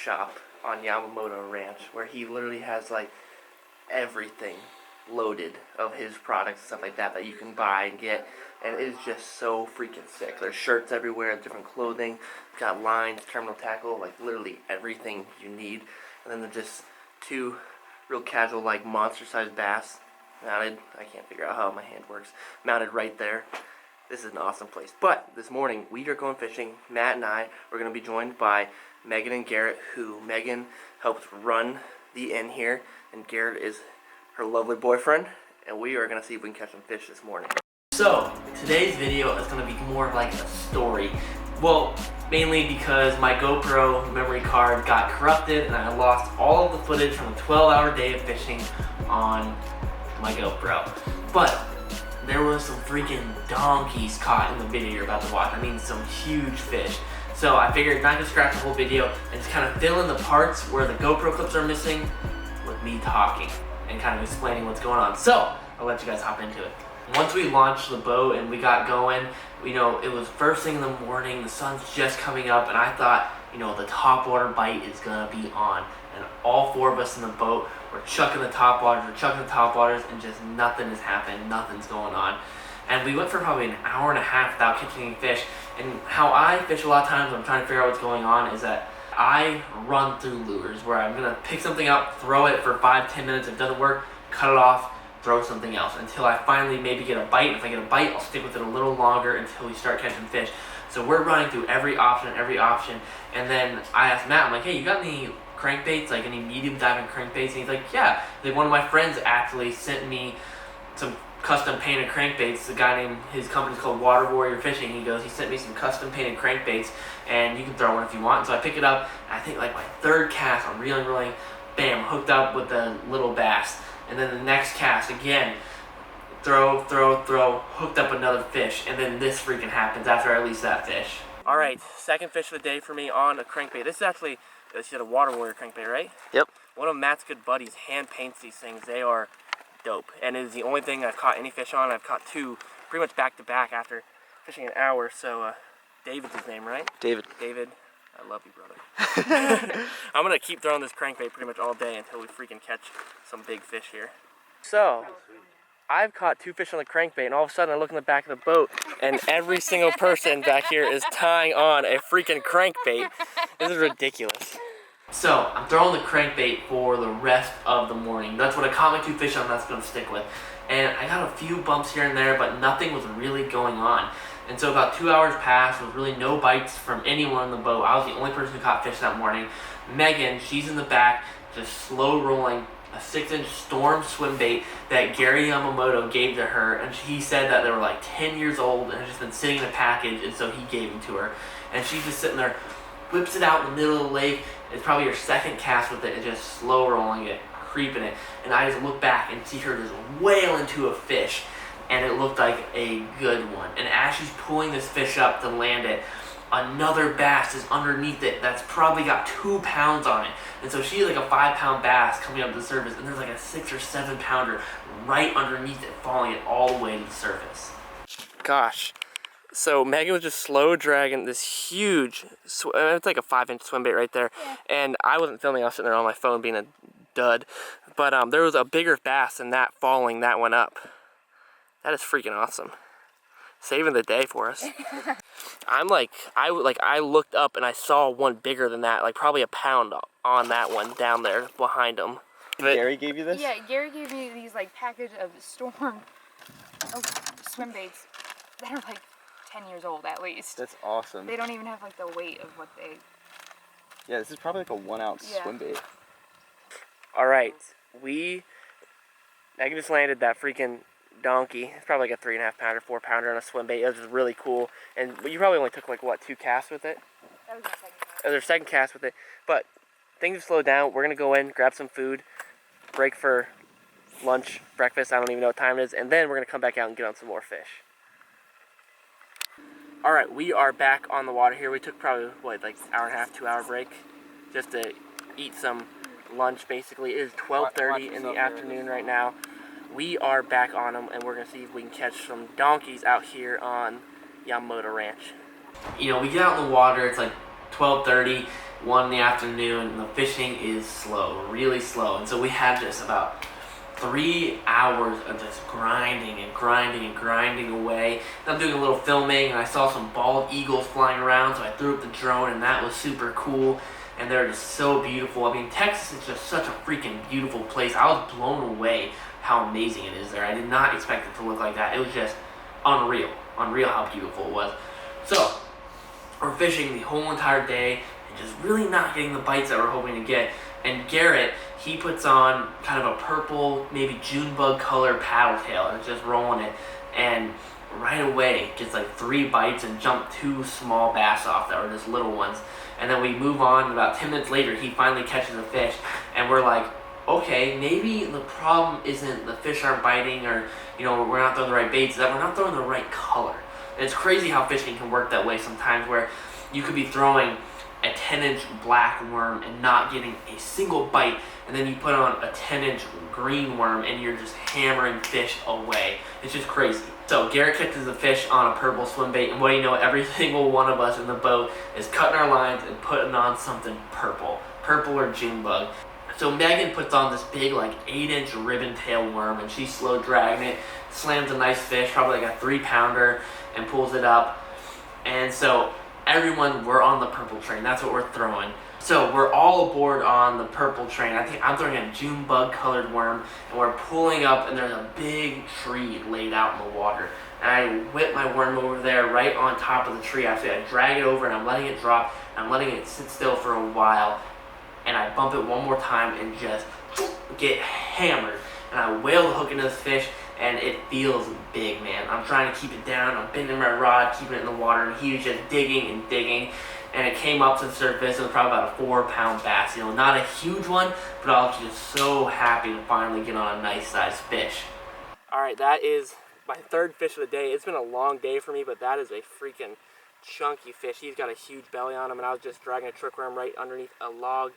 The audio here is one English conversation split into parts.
shop on Yamamoto Ranch where he literally has like everything loaded of his products and stuff like that that you can buy and get, and it is just so freaking sick. There's shirts everywhere, different clothing, got lines, terminal tackle, like literally everything you need. And then there's just two real casual like monster sized bass mounted. I can't figure out how my hand works. Mounted right there. This is an awesome place. But this morning we are going fishing. Matt and I are going to be joined by Megan and Garrett, who Megan helped run the inn here, and Garrett is her lovely boyfriend, and we are going to see if we can catch some fish this morning. So, today's video is going to be more of like a story. Well, mainly because my GoPro memory card got corrupted and I lost all of the footage from a 12-hour day of fishing on my GoPro. But there was some freaking donkeys caught in the video you're about to watch. I mean, some huge fish. So I figured not to scratch the whole video and just kind of fill in the parts where the GoPro clips are missing with me talking and kind of explaining what's going on. So I'll let you guys hop into it. Once we launched the boat and we got going, you know, it was first thing in the morning, the sun's just coming up, and I thought, you know, the topwater bite is gonna be on. And all four of us in the boat were chucking the topwaters, and just nothing has happened, nothing's going on. And we went for probably an hour and a half without catching any fish. And how I fish a lot of times when I'm trying to figure out what's going on is that I run through lures where I'm gonna pick something up, throw it for 5-10 minutes. If it doesn't work, cut it off, throw something else until I finally maybe get a bite. If I get a bite, I'll stick with it a little longer until we start catching fish. So we're running through every option. And then I asked Matt, I'm like, hey, you got any crankbaits, like any medium diving crankbaits? And he's like, yeah. Like, one of my friends actually sent me some custom painted crankbaits. The guy named, his company's called Water Warrior Fishing. He sent me some custom painted crankbaits, and you can throw one if you want. And so I pick it up, and I think like my third cast, I'm reeling, bam, hooked up with a little bass. And then the next cast, again, throw, hooked up another fish. And then this freaking happens after I release that fish. All right, second fish of the day for me on a crankbait. This is actually, you said a Water Warrior crankbait, right? Yep. One of Matt's good buddies hand paints these things. They are dope. And it is the only thing I've caught any fish on. I've caught two pretty much back to back after fishing an hour. So David's his name, right? David, I love you, brother. I'm gonna keep throwing this crankbait pretty much all day until we freaking catch some big fish here. So I've caught two fish on the crankbait, and all of a sudden I look in the back of the boat and every single person back here is tying on a freaking crankbait. This is ridiculous. So I'm throwing the crankbait for the rest of the morning. That's what I caught my two fish on, that's gonna stick with. And I got a few bumps here and there, but nothing was really going on. And so about 2 hours passed with really no bites from anyone in the boat. I was the only person who caught fish that morning. Megan, she's in the back, just slow rolling a 6-inch storm swim bait that Gary Yamamoto gave to her. And he said that they were like 10 years old and had just been sitting in a package, and so he gave them to her. And she's just sitting there, whips it out in the middle of the lake. It's probably her second cast with it, and just slow rolling it, creeping it. And I just look back and see her just wail into a fish, and it looked like a good one. And as she's pulling this fish up to land it, another bass is underneath it that's probably got 2 pounds on it. And so she's like a 5-pound bass coming up to the surface, and there's like a 6 or 7 pounder right underneath it, falling it all the way to the surface. Gosh. So Megan was just slow dragging this huge, it's like a 5-inch swim bait right there. Yeah. And I wasn't filming, I was sitting there on my phone being a dud. But there was a bigger bass than that falling that one up. That is freaking awesome. Saving the day for us. I looked up and I saw one bigger than that, like probably a pound on that one down there behind him. Gary gave you this? Yeah, Gary gave me these like package of swim baits that are like 10 years old at least. That's awesome. They don't even have like the weight of what they... Yeah, this is probably like a 1-ounce swim bait. Alright, Megan just landed that freaking donkey. It's probably like a 3.5 pounder, 4 pounder on a swim bait. It was really cool. And you probably only took like, what, 2 casts with it? That was my second cast. That was our second cast with it. But things have slowed down. We're going to go in, grab some food, break for lunch, breakfast, I don't even know what time it is, and then we're going to come back out and get on some more fish. Alright, we are back on the water here. We took probably, what, like an hour and a half, 2-hour break just to eat some lunch, basically. It is 12:30 in the afternoon right now. We are back on them, and we're going to see if we can catch some donkeys out here on Yamamoto Ranch. You know, we get out in the water, it's like 12:30, 1 in the afternoon, and the fishing is slow, really slow. And so we had just about 3 hours of just grinding and grinding and grinding away. And I'm doing a little filming, and I saw some bald eagles flying around, so I threw up the drone, and that was super cool. And they're just so beautiful. I mean, Texas is just such a freaking beautiful place. I was blown away how amazing it is there. I did not expect it to look like that. It was just unreal how beautiful it was. So we're fishing the whole entire day and just really not getting the bites that we're hoping to get. And Garrett, he puts on kind of a purple, maybe June bug color paddle tail, and is just rolling it, and right away gets like 3 bites and jumped 2 small bass off that were just little ones. And then we move on, and about 10 minutes later he finally catches a fish, and we're like, okay, maybe the problem isn't the fish aren't biting, or we're not throwing the right baits, that we're not throwing the right color. And it's crazy how fishing can work that way sometimes, where you could be throwing a 10-inch black worm and not getting a single bite, and then you put on a 10-inch green worm and you're just hammering fish away. It's just crazy. So Garrett catches a fish on a purple swim bait, and what do you know, every single one of us in the boat is cutting our lines and putting on something purple or June bug. So Megan puts on this big, like 8-inch ribbon tail worm, and she's slow dragging it, slams a nice fish, probably like a 3-pounder, and pulls it up. And so everyone, we're on the purple train. That's what we're throwing. So we're all aboard on the purple train. I think I'm throwing a June bug colored worm, and we're pulling up, and there's a big tree laid out in the water. And I whip my worm over there right on top of the tree. Actually, I drag it over and I'm letting it drop. I'm letting it sit still for a while, and I bump it one more time and just get hammered. And I whale the hook into this fish, and it feels big, man. I'm trying to keep it down. I'm bending my rod, keeping it in the water, and he was just digging and digging. And it came up to the surface. It was probably about a 4-pound bass. Not a huge one, but I was just so happy to finally get on a nice sized fish. All right, that is my 3rd fish of the day. It's been a long day for me, but that is a freaking chunky fish. He's got a huge belly on him, and I was just dragging a trick worm right underneath a log.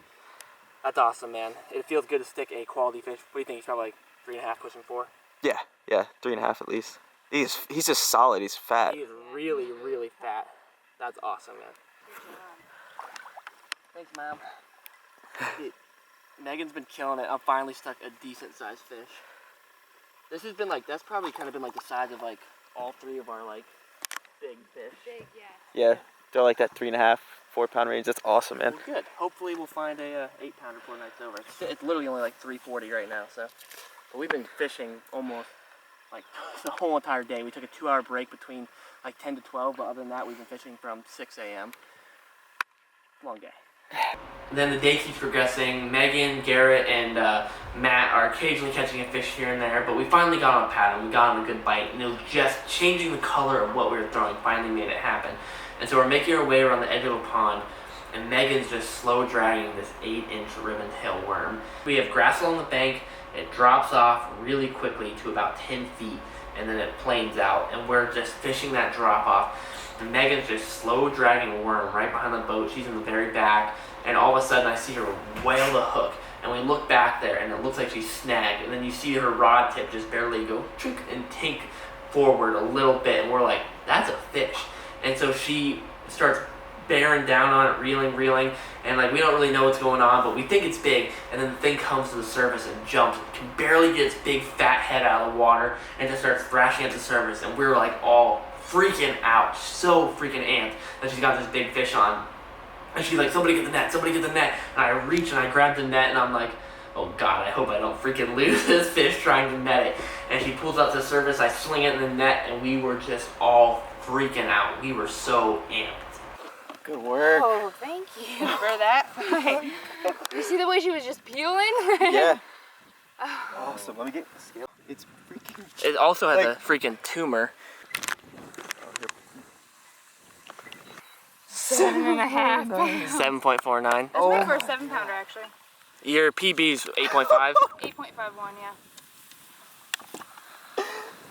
That's awesome, man. It feels good to stick a quality fish. What do you think? He's probably like 3.5, pushing 4? Yeah, 3.5 at least. He's just solid. He's fat. He is really, really fat. That's awesome, man. Thanks, Mom. Dude, Megan's been killing it. I've finally stuck a decent sized fish. This has been like, that's probably kind of been like the size of like all 3 of our like big fish. Big, yeah. Yeah, they're like that 3.5, 4-pound range. That's awesome, man. Well, good. Hopefully we'll find a 8-pounder before night's over. It's literally only like 3:40 right now, so. But we've been fishing almost like the whole entire day. We took a 2-hour break between like 10 to 12, but other than that, we've been fishing from 6 a.m. Long day. And then the day keeps progressing. Megan, Garrett, and Matt are occasionally catching a fish here and there, but we finally got on a pattern. We got on a good bite, and it was just changing the color of what we were throwing finally made it happen. And so we're making our way around the edge of a pond, and Megan's just slow dragging this 8-inch ribbon tail worm. We have grass along the bank. It drops off really quickly to about 10 feet, and then it planes out, and we're just fishing that drop off. And Megan's just slow dragging a worm right behind the boat. She's in the very back, and all of a sudden I see her whale the hook, and we look back there, and it looks like she's snagged, and then you see her rod tip just barely go chink and tink forward a little bit, and we're like, that's a fish. And so she starts bearing down on it, reeling, and like we don't really know what's going on, but we think it's big, and then the thing comes to the surface and jumps, can barely get its big fat head out of the water, and just starts thrashing at the surface, and we're like all freaking out, so freaking amped that she's got this big fish on. And she's like, somebody get the net, and I reach and I grab the net, and I'm like, oh god, I hope I don't freaking lose this fish trying to net it. And she pulls up to the surface, I swing it in the net, and we were just all freaking out. We were so amped. Good work. Oh, thank you for that fight. You see the way she was just peeling? Yeah. Awesome. Let me get the scale. It's freaking. It also has a freaking tumor. 7.5. 7.49. That's right for a 7-pounder, actually. Your PB's 8.5. 8.51, yeah.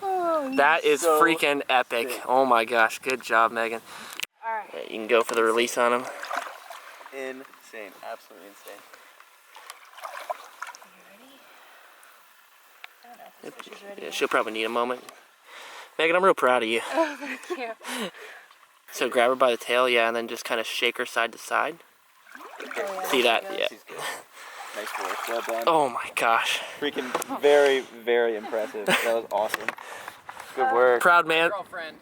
Oh, That is so freaking epic. sick. Oh my gosh, good job, Megan. All right. Yeah, you can go for the release on him. Insane. Absolutely insane. You ready? I don't know if this fish is ready. Yeah, she'll probably need a moment. Megan, I'm real proud of you. Oh, thank you. So grab her by the tail, yeah, and then just kind of shake her side to side. See that? Yeah. She's good. Nice work. Well done. Oh my gosh. Freaking very, very impressive. That was awesome. Good work. Proud man.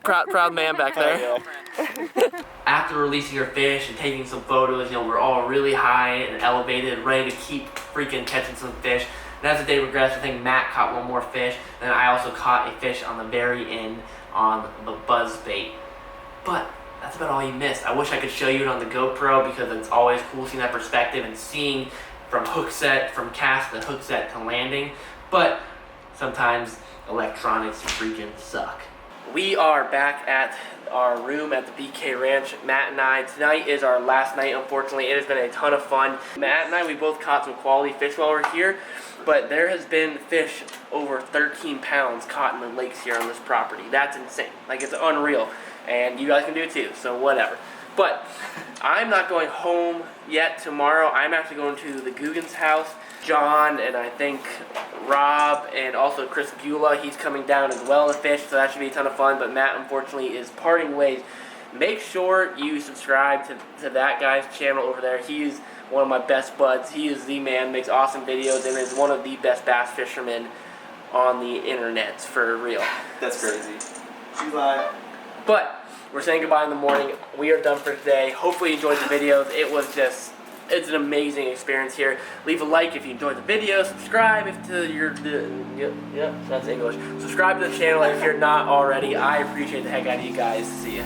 Proud man back there. Yeah. After releasing our fish and taking some photos, you know, we're all really high and elevated, ready to keep freaking catching some fish. And as the day progressed, I think Matt caught one more fish. Then I also caught a fish on the very end on the buzz bait. But that's about all you missed. I wish I could show you it on the GoPro because it's always cool seeing that perspective and seeing from hook set, from cast to hook set to landing. But sometimes electronics freaking suck. We are back at our room at the BK Ranch. Matt and I, tonight is our last night, unfortunately. It has been a ton of fun. Matt and I, we both caught some quality fish while we're here, but there has been fish over 13 pounds caught in the lakes here on this property. That's insane. Like, it's unreal. And you guys can do it too, so whatever. But I'm not going home yet tomorrow. I'm actually going to the Guggen's house. John and I think Rob and also Chris Beulah, he's coming down as well to fish, so that should be a ton of fun. But Matt, unfortunately, is parting ways. Make sure you subscribe to that guy's channel over there. He is one of my best buds. He is the man, makes awesome videos, and is one of the best bass fishermen on the internet, for real. That's crazy. You lie. But we're saying goodbye in the morning. We are done for today. Hopefully you enjoyed the videos. It's an amazing experience here. Leave a like if you enjoyed the video. Subscribe if that's English. Subscribe to the channel if you're not already. I appreciate the heck out of you guys. See ya.